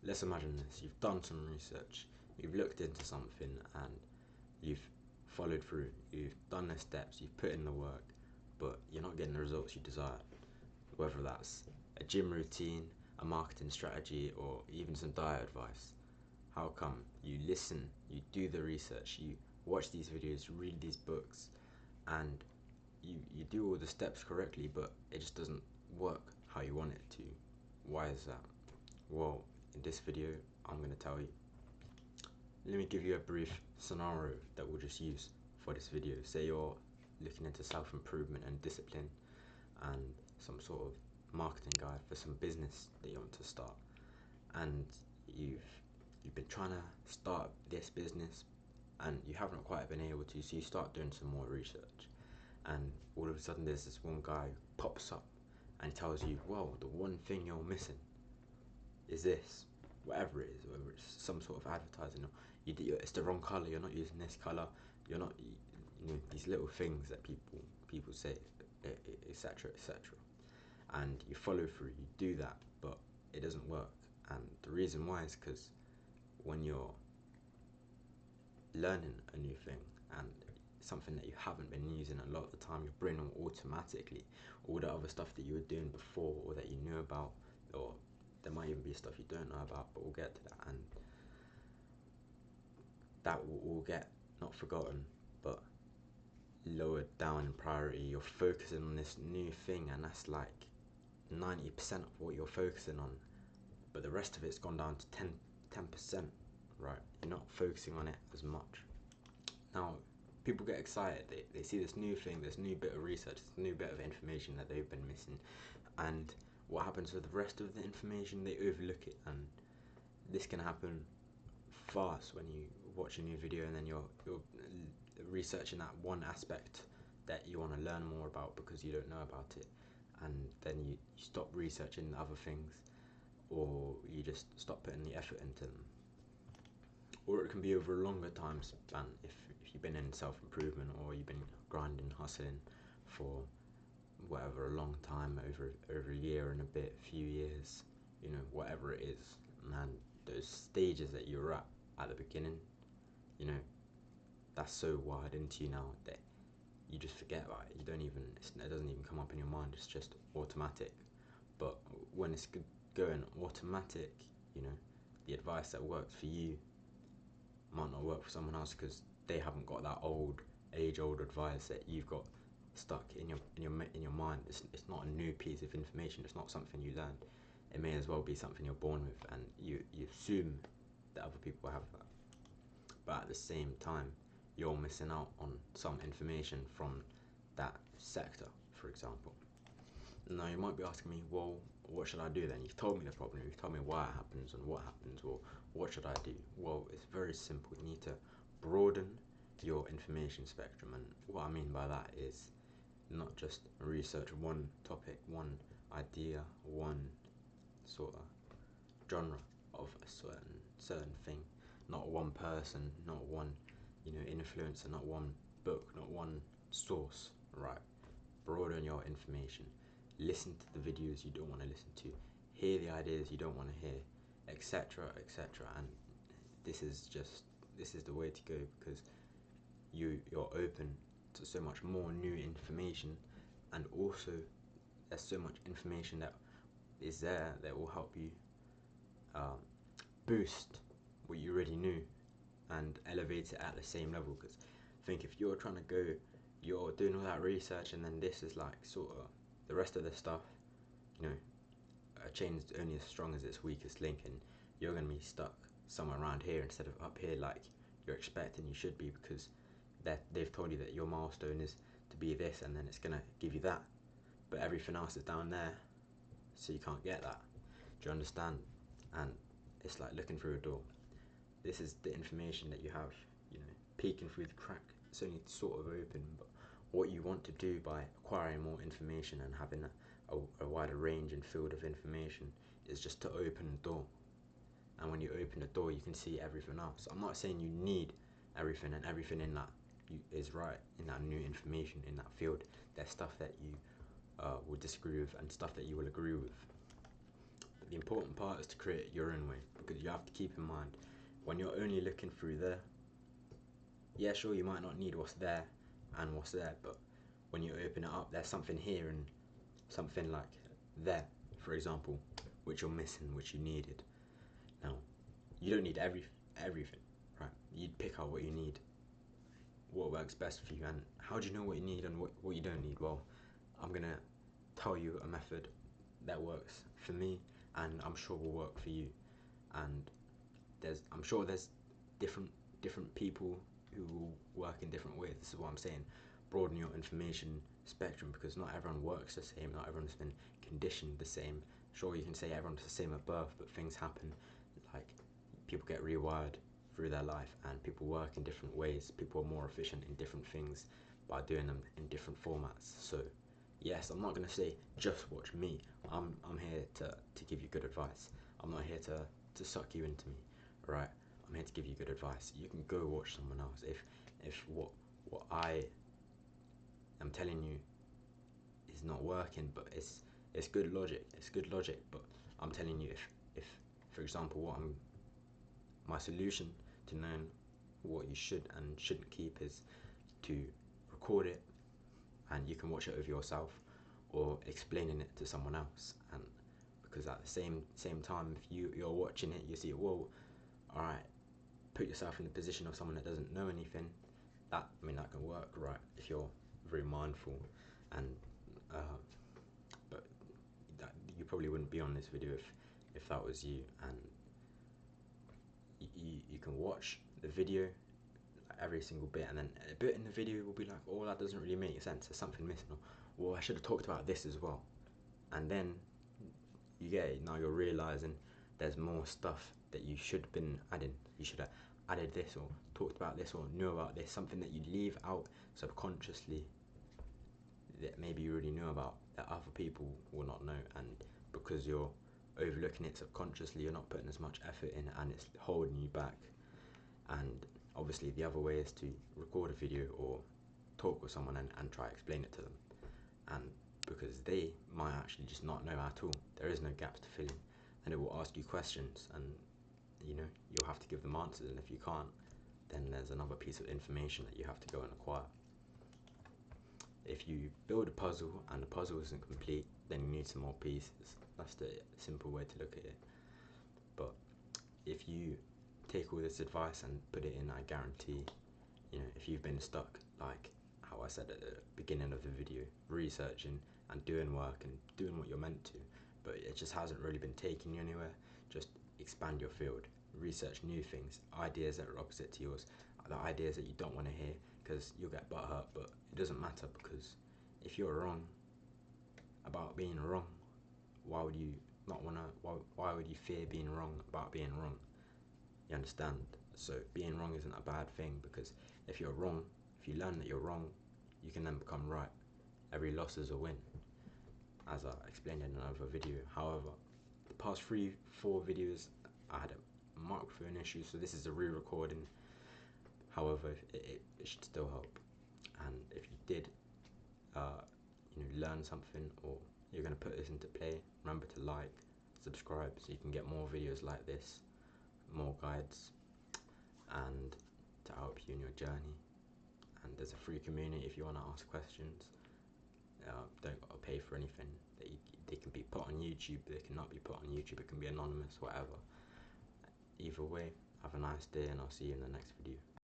let's imagine this. You've done some research, you've looked into something, and you've followed through. You've done the steps, you've put in the work, but you're not getting the results you desire. Whether that's a gym routine, a marketing strategy, or even some diet advice. How come? You listen, you do the research, you watch these videos, read these books, and you do all the steps correctly, but it just doesn't work how you want it to. Why is that? Well, in this video, I'm going to tell you. Let me give you a brief scenario that we'll just use for this video. Say you're looking into self-improvement and discipline and some sort of marketing guide for some business that you want to start, and you've been trying to start this business and you haven't quite been able to, so you start doing some more research, and all of a sudden there's this one guy who pops up and tells you, well, the one thing you're missing is this, whatever it is, whether it's some sort of advertising, or it's the wrong color, you're not using this color, you're not, these little things that people say, etc., etc. And you follow through, you do that, but it doesn't work. And the reason why is because when you're learning a new thing and something that you haven't been using, a lot of the time your brain will automatically, all the other stuff that you were doing before or that you knew about, or there might even be stuff you don't know about, but we'll get to that, and that will all get not forgotten but lowered down in priority. You're focusing on this new thing, and that's like 90% of what you're focusing on, but the rest of it's gone down to 10%, right? You're not focusing on it as much. Now, people get excited, they see this new thing, this new bit of research, this new bit of information that they've been missing, and what happens with the rest of the information? They overlook it, and this can happen fast when you watch a new video and then you're researching that one aspect that you want to learn more about because you don't know about it, and then you stop researching the other things, or you just stop putting the effort into them. Or it can be over a longer time span if you've been in self-improvement, or you've been grinding, hustling for whatever, a long time, over a year and a bit, few years, whatever it is. Man, those stages that you're at the beginning, that's so wired into you now that you just forget about it. It doesn't even come up in your mind. It's just automatic. But when it's going automatic, the advice that works for you might not work for someone else because they haven't got that age-old advice that you've got stuck in your mind. It's not a new piece of information. It's not something you learned. It may as well be something you're born with, and you assume that other people have that. But at the same time, you're missing out on some information from that sector, for example. Now, you might be asking me, well, what should I do then? You've told me the problem, you've told me why it happens and what happens, or what should I do? Well, it's very simple. You need to broaden your information spectrum, and what I mean by that is not just research one topic, one idea, one sort of genre of a certain thing, not one person, not one influencer, not one book, not one source, right? Broaden your information. Listen to the videos you don't want to listen to, hear the ideas you don't want to hear, etc., etc. And this is the way to go, because you're open to so much more new information, and also there's so much information that is there that will help you boost what you already knew and elevate it at the same level. Because think, if you're trying to go, you're doing all that research, and then this is like sort of the rest of the stuff, a chain is only as strong as its weakest link, and you're going to be stuck somewhere around here instead of up here like you're expecting you should be, because they've told you that your milestone is to be this, and then it's going to give you that, but everything else is down there, so you can't get that. Do you understand? And it's like looking through a door. This is the information that you have, peeking through the crack. It's only sort of open, but what you want to do by acquiring more information and having a wider range and field of information is just to open the door. And when you open the door, you can see everything else. I'm not saying you need everything, and everything in that is right, in that new information, in that field. There's stuff that you will disagree with and stuff that you will agree with. But the important part is to create your own way, because you have to keep in mind, when you're only looking through there, yeah, sure, you might not need what's there and what's there, but when you open it up, there's something here and something like there, for example, which you're missing, which you needed. Now, you don't need everything, right? You'd pick out what you need, what works best for you, and how do you know what you need and what you don't need? Well, I'm gonna tell you a method that works for me, and I'm sure will work for you. And I'm sure there's different people who will work in different ways. This is what I'm saying. Broaden your information spectrum, because not everyone works the same. Not everyone's been conditioned the same. Sure, you can say everyone's the same at birth, but things happen. Like, people get rewired through their life, and people work in different ways. People are more efficient in different things by doing them in different formats. So yes, I'm not going to say just watch me. I'm here to give you good advice. I'm not here to suck you into me, right? I'm here to give you good advice. You can go watch someone else if what I am telling you is not working, but it's good logic. It's good logic, but I'm telling you, if for example, my solution to knowing what you should and shouldn't keep is to record it, and you can watch it over yourself, or explaining it to someone else. And because at the same time, if you're watching it, you see, whoa, all right, put yourself in the position of someone that doesn't know anything. That can work, right? If you're very mindful, and uh, but that, you probably wouldn't be on this video if that was you. And you can watch the video, like, every single bit, and then a bit in the video will be like, oh, that doesn't really make sense, there's something missing, or well, I should have talked about this as well. And then you get it, now you're realizing there's more stuff that you should have been adding. You should have added this, or talked about this, or knew about this, something that you leave out subconsciously that maybe you already knew about that other people will not know. And because you're overlooking it subconsciously, you're not putting as much effort in, and it's holding you back. And obviously the other way is to record a video or talk with someone and try to explain it to them. And because they might actually just not know at all, there is no gaps to fill in, and it will ask you questions, and you'll have to give them answers. And if you can't, then there's another piece of information that you have to go and acquire. If you build a puzzle and the puzzle isn't complete, then you need some more pieces. That's the simple way to look at it. But if you take all this advice and put it in, I guarantee, if you've been stuck, like how I said at the beginning of the video, researching and doing work and doing what you're meant to, but it just hasn't really been taking you anywhere, just expand your field, research new things, ideas that are opposite to yours, the ideas that you don't want to hear, because you'll get butthurt. But it doesn't matter, because if you're wrong about being wrong, why would you not want to, why would you fear being wrong about being wrong? You understand? So being wrong isn't a bad thing, because if you're wrong, if you learn that you're wrong, you can then become right. Every loss is a win, as I explained in another video. However, the past 3-4 videos, I had a microphone issue, so this is a re-recording. However, it should still help. And if you did learn something, or you're going to put this into play, remember to like, subscribe, so you can get more videos like this, more guides, and to help you in your journey. And there's a free community if you want to ask questions. Don't got to pay for anything. They can be put on YouTube, they cannot be put on YouTube, it can be anonymous, whatever. Either way, have a nice day, and I'll see you in the next video.